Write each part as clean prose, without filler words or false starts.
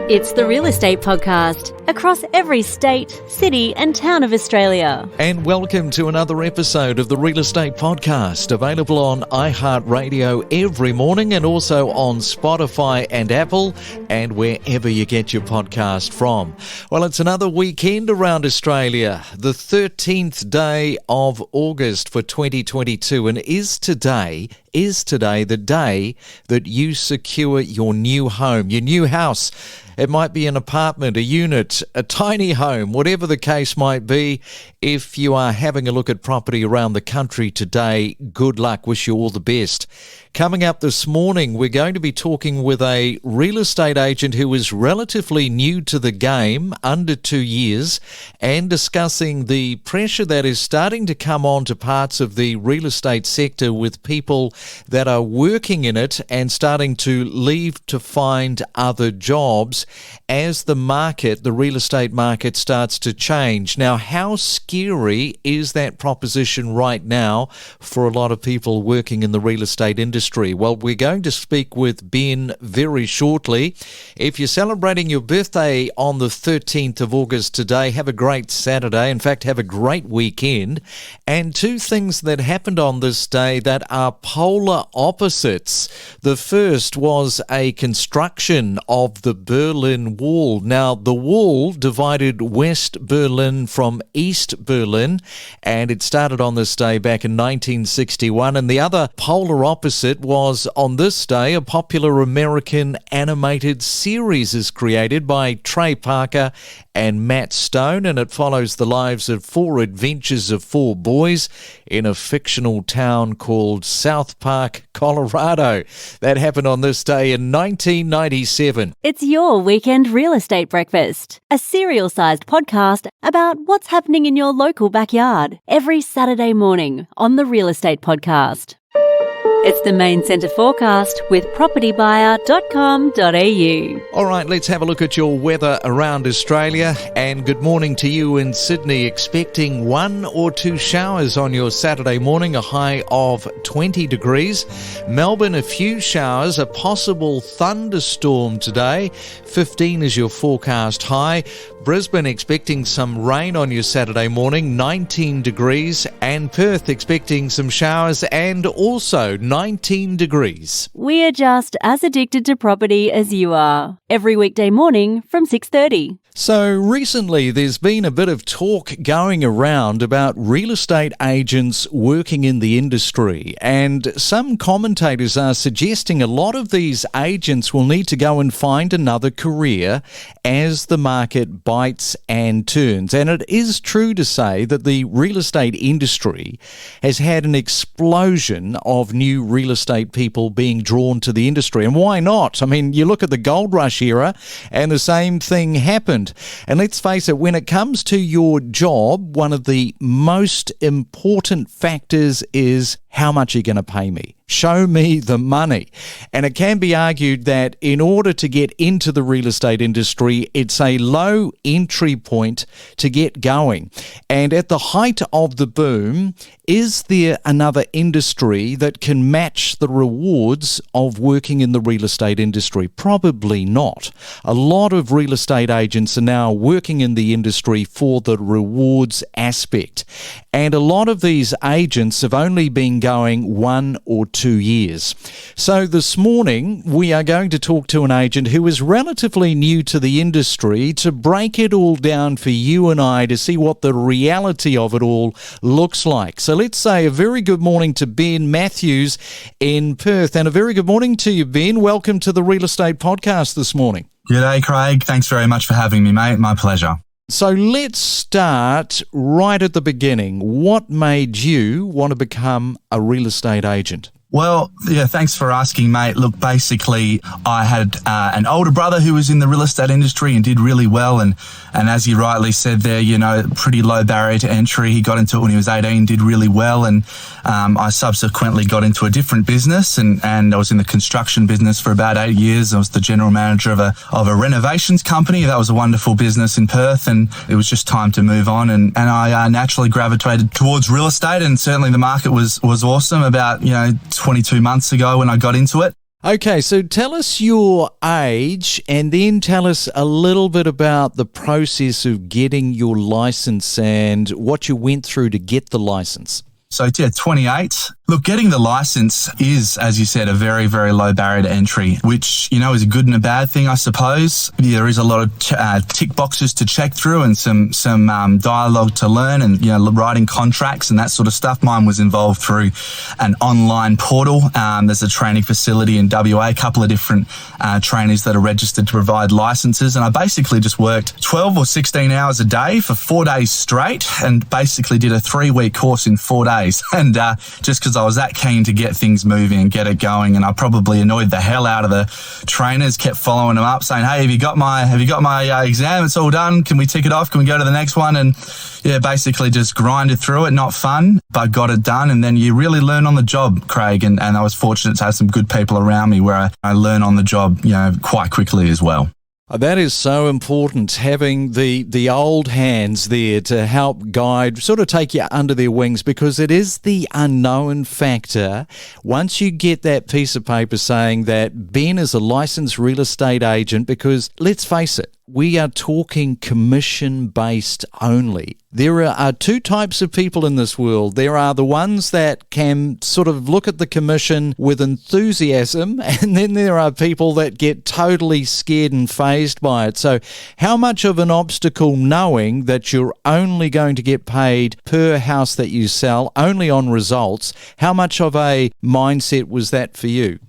It's the Real Estate Podcast, across every state, city and town of Australia. And welcome to another episode of the Real Estate Podcast, available on iHeartRadio every morning and also on Spotify and Apple and wherever you get your podcast from. Well, it's another weekend around Australia, the 13th day of August for 2022, and is today the day that you secure your new home, your new house. It might be an apartment, a unit, a tiny home, whatever the case might be. If you are having a look at property around the country today, good luck. Wish you all the best. Coming up this morning, we're going to be talking with a real estate agent who is relatively new to the game, under 2 years, and discussing the pressure that is starting to come on to parts of the real estate sector with people that are working in it and starting to leave to find other jobs as the market, the real estate market, starts to change. Now, how scary is that proposition right now for a lot of people working in the real estate industry? Well, we're going to speak with Ben very shortly. If you're celebrating your birthday on the 13th of August today, have a great Saturday. In fact, have a great weekend. And two things that happened on this day that are polar opposites. The first was a construction of the Berlin Wall. Now, the wall divided West Berlin from East Berlin, and it started on this day back in 1961. And the other polar opposite was on this day, a popular American animated series is created by Trey Parker and Matt Stone, and it follows the lives of four adventures of four boys in a fictional town called South Park, Colorado. That happened on this day in 1997. It's your weekend real estate breakfast, a serial-sized podcast about what's happening in your local backyard, every Saturday morning on the Real Estate Podcast. It's the main centre forecast with propertybuyer.com.au. All right, let's have a look at your weather around Australia. And good morning to you in Sydney. Expecting 1 or 2 showers on your Saturday morning, a high of 20 degrees. Melbourne, a few showers, a possible thunderstorm today. 15 is your forecast high. Brisbane expecting some rain on your Saturday morning, 19 degrees. And Perth expecting some showers and also 19 degrees. We are just as addicted to property as you are. Every weekday morning from 6:30. So recently there's been a bit of talk going around about real estate agents working in the industry, and some commentators are suggesting a lot of these agents will need to go and find another career as the market bites and turns. And it is true to say that the real estate industry has had an explosion of new real estate people being drawn to the industry. And why not? I mean, you look at the gold rush era and the same thing happened. And let's face it, when it comes to your job, one of the most important factors is how much are you going to pay me? Show me the money. And it can be argued that in order to get into the real estate industry, it's a low entry point to get going. And at the height of the boom, is there another industry that can match the rewards of working in the real estate industry? Probably not. A lot of real estate agents are now working in the industry for the rewards aspect. And a lot of these agents have only been going 1 or 2 years. So this morning, we are going to talk to an agent who is relatively new to the industry to break it all down for you and I to see what the reality of it all looks like. So let's say a very good morning to Ben Matthews in Perth. And a very good morning to you, Ben. Welcome to the Real Estate Podcast this morning. G'day, Craig. Thanks very much for having me, mate. My pleasure. So let's start right at the beginning. What made you want to become a real estate agent? Well, yeah, thanks for asking, mate. Look, basically, I had an older brother who was in the real estate industry and did really well. And as you rightly said there, you know, pretty low barrier to entry. He got into it when he was 18, did really well. And I subsequently got into a different business and I was in the construction business for about 8 years. I was the general manager of a renovations company. That was a wonderful business in Perth, and it was just time to move on. And I naturally gravitated towards real estate, and certainly the market was awesome about, 22 months ago when I got into it. Okay, so tell us your age and then tell us a little bit about the process of getting your license and what you went through to get the license. So, 28. Look, getting the license is, as you said, a very, very low barrier to entry, which, is a good and a bad thing, I suppose. There is a lot of tick boxes to check through and some dialogue to learn and, writing contracts and that sort of stuff. Mine was involved through an online portal. There's a training facility in WA, a couple of different trainers that are registered to provide licenses. And I basically just worked 12 or 16 hours a day for 4 days straight and basically did a 3-week course in 4 days. And just because I was that keen to get things moving and get it going, and I probably annoyed the hell out of the trainers, kept following them up saying, hey, have you got my exam? It's all done. Can we tick it off? Can we go to the next one? And basically just grinded through it. Not fun, but got it done. And then you really learn on the job, Craig. And I was fortunate to have some good people around me where I learn on the job, quite quickly as well. That is so important, having the old hands there to help guide, sort of take you under their wings, because it is the unknown factor. Once you get that piece of paper saying that Ben is a licensed real estate agent, because let's face it, we are talking commission-based only. There are two types of people in this world. There are the ones that can sort of look at the commission with enthusiasm, and then there are people that get totally scared and fazed by it. So how much of an obstacle knowing that you're only going to get paid per house that you sell, only on results, how much of a mindset was that for you?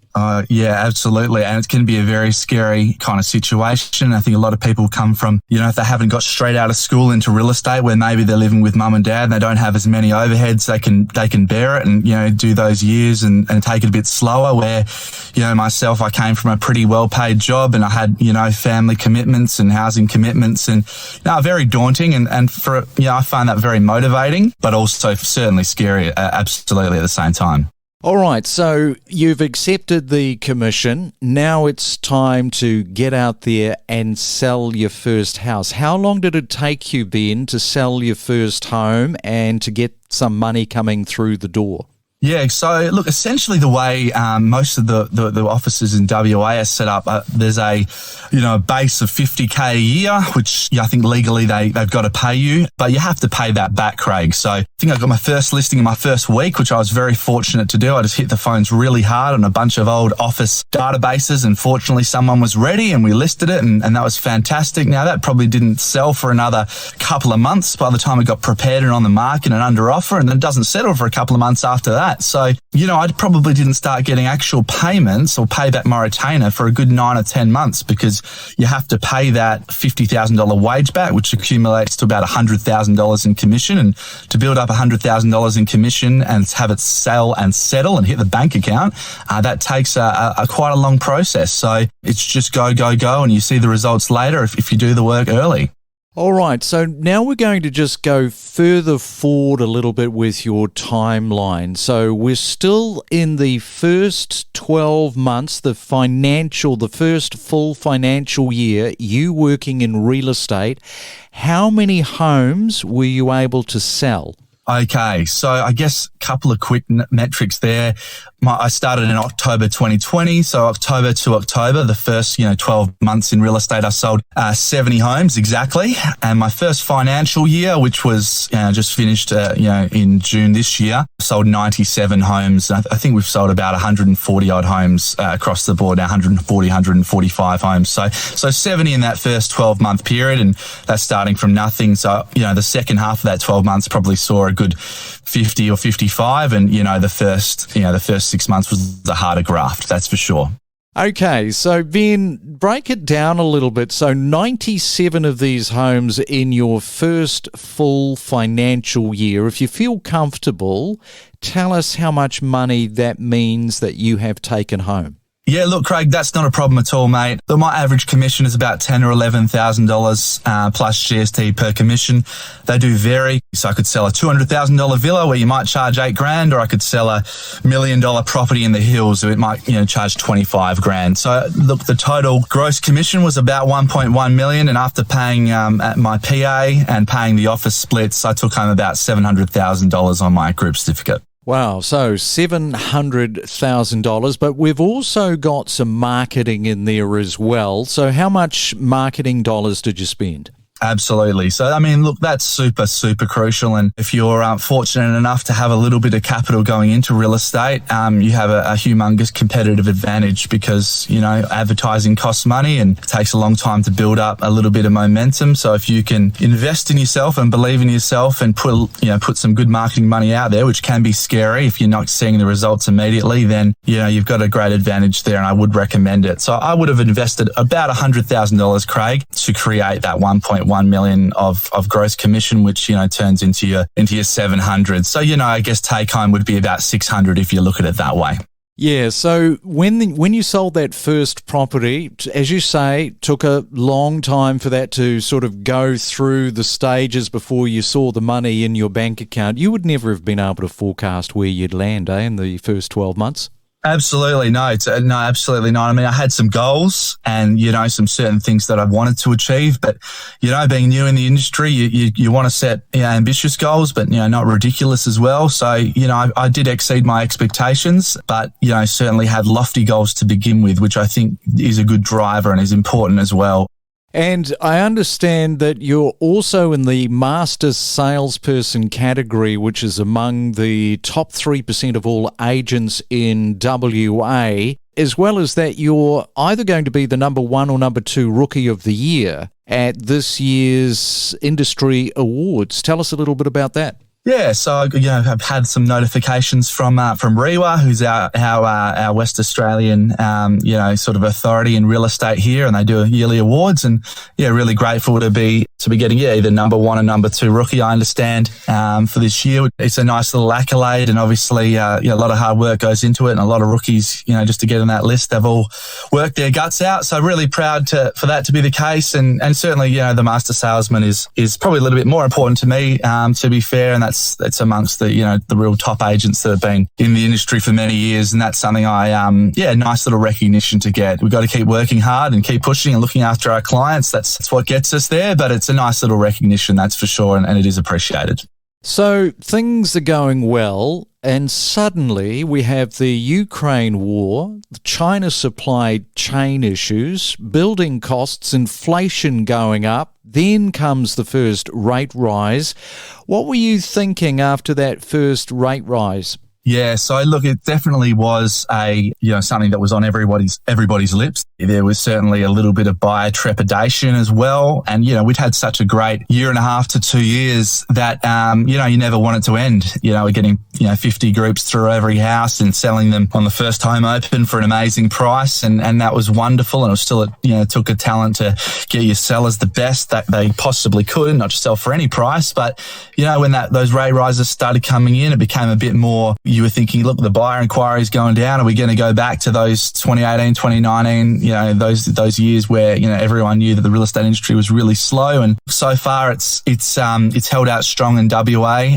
Yeah, absolutely. And it can be a very scary kind of situation. I think a lot of people come from, if they haven't got straight out of school into real estate, where maybe they're living with mum and dad and they don't have as many overheads, they can bear it and, do those years and take it a bit slower, where, myself, I came from a pretty well-paid job and I had, family commitments and housing commitments and, very daunting. And for, I find that very motivating, but also certainly scary, absolutely at the same time. All right, so you've accepted the commission. Now it's time to get out there and sell your first house. How long did it take you, Ben, to sell your first home and to get some money coming through the door? Yeah, so look, essentially the way most of the offices in WA are set up, there's a base of $50K a year, which I think legally they've got to pay you, but you have to pay that back, Craig. So I think I got my first listing in my first week, which I was very fortunate to do. I just hit the phones really hard on a bunch of old office databases, and fortunately someone was ready and we listed it, and that was fantastic. Now that probably didn't sell for another couple of months by the time it got prepared and on the market and under offer, and then it doesn't settle for a couple of months after that. So, I probably didn't start getting actual payments or payback my retainer for a good 9 or 10 months, because you have to pay that $50,000 wage back, which accumulates to about $100,000 in commission. And to build up $100,000 in commission and have it sell and settle and hit the bank account, that takes quite a long process. So it's just go, and you see the results later if you do the work early. All right, so now we're going to just go further forward a little bit with your timeline. So we're still in the first 12 months, the first full financial year, you working in real estate. How many homes were you able to sell? Okay, so I guess a couple of quick metrics there. I started in October 2020, so October to October, the first 12 months in real estate, I sold 70 homes exactly. And my first financial year, which was just finished in June this year, sold 97 homes. I think we've sold about 140 odd homes across the board now, 145 homes. So 70 in that first 12-month period, and that's starting from nothing. So the second half of that 12 months probably saw a good 50 or 55, and the first 6 months was the harder graft, that's for sure. Okay, so Ben, break it down a little bit. So 97 of these homes in your first full financial year. If you feel comfortable, tell us how much money that means that you have taken home. Yeah, look, Craig, that's not a problem at all, mate. But my average commission is about $10,000 or $11,000 plus GST per commission. They do vary. So I could sell a $200,000 villa where you might charge $8,000, or I could sell a $1 million property in the hills where it might, charge $25,000. So look, the total gross commission was about $1.1 million, and after paying my PA and paying the office splits, I took home about $700,000 on my group certificate. Wow, so $700,000, but we've also got some marketing in there as well. So how much marketing dollars did you spend? Absolutely. So, I mean, look, that's super, super crucial. And if you're fortunate enough to have a little bit of capital going into real estate, you have a humongous competitive advantage because, advertising costs money and it takes a long time to build up a little bit of momentum. So if you can invest in yourself and believe in yourself and put some good marketing money out there, which can be scary if you're not seeing the results immediately, then, you've got a great advantage there and I would recommend it. So I would have invested about $100,000, Craig, to create that 1.1 million of gross commission, which turns into your 700. So I guess take home would be about 600 if you look at it that way. Yeah. So when you sold that first property, as you say, took a long time for that to sort of go through the stages before you saw the money in your bank account. You would never have been able to forecast where you'd land, in the first 12 months. Absolutely. No, absolutely not. I mean, I had some goals and, some certain things that I wanted to achieve, but, being new in the industry, you want to set ambitious goals, but, not ridiculous as well. So, I did exceed my expectations, but, certainly had lofty goals to begin with, which I think is a good driver and is important as well. And I understand that you're also in the master salesperson category, which is among the top 3% of all agents in WA, as well as that you're either going to be the number 1 or number 2 rookie of the year at this year's industry awards. Tell us a little bit about that. Yeah, so I've had some notifications from REWA, who's our West Australian sort of authority in real estate here, and they do yearly awards, and really grateful to be getting either number 1 or number 2 rookie. I understand for this year, it's a nice little accolade, and obviously a lot of hard work goes into it, and a lot of rookies just to get on that list, they've all worked their guts out. So really proud for that to be the case, and certainly the master salesman is probably a little bit more important to me, to be fair, and that's amongst the real top agents that have been in the industry for many years, and that's something nice little recognition to get. We've got to keep working hard and keep pushing and looking after our clients. That's what gets us there, but it's a nice little recognition, that's for sure, and it is appreciated. So things are going well, and suddenly we have the Ukraine war, the China supply chain issues, building costs, inflation going up. Then comes the first rate rise. What were you thinking after that first rate rise? Yeah, so look, it definitely was something that was on everybody's lips. There was certainly a little bit of buyer trepidation as well. And, we'd had such a great 1.5 to 2 years that, you never want it to end. We're getting, 50 groups through every house and selling them on the first home open for an amazing price. And that was wonderful. And it was still, took a talent to get your sellers the best that they possibly could, and not just sell for any price. But, when those rate rises started coming in, it became a bit more, you were thinking, look, the buyer inquiry is going down. Are we going to go back to those 2018, 2019, those years where, everyone knew that the real estate industry was really slow. And so far it's held out strong in WA.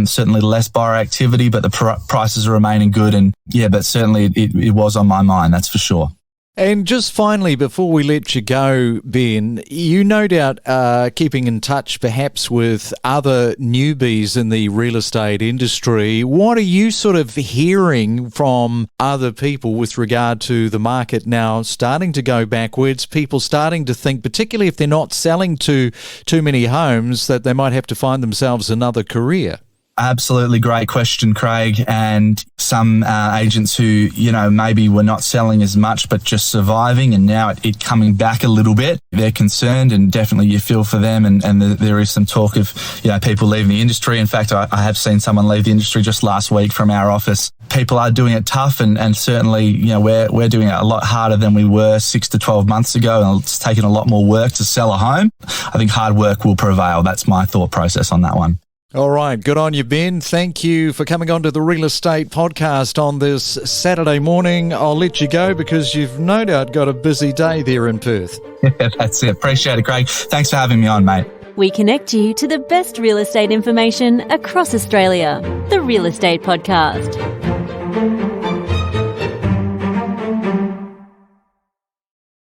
Certainly less buyer activity, but the prices are remaining good. And but certainly it was on my mind, that's for sure. And just finally, before we let you go, Ben, you no doubt are keeping in touch perhaps with other newbies in the real estate industry. What are you sort of hearing from other people with regard to the market now starting to go backwards, people starting to think, particularly if they're not selling too many homes, that they might have to find themselves another career? Absolutely great question, Craig. And some agents who, maybe were not selling as much but just surviving, and now it coming back a little bit, they're concerned, and definitely you feel for them. And there is some talk of, people leaving the industry. In fact, I have seen someone leave the industry just last week from our office. People are doing it tough, and certainly, we're doing it a lot harder than we were 6 to 12 months ago, and it's taken a lot more work to sell a home. I think hard work will prevail. That's my thought process on that one. All right. Good on you, Ben. Thank you for coming on to the Real Estate Podcast on this Saturday morning. I'll let you go because you've no doubt got a busy day there in Perth. Yeah, that's it. Appreciate it, Craig. Thanks for having me on, mate. We connect you to the best real estate information across Australia. The Real Estate Podcast.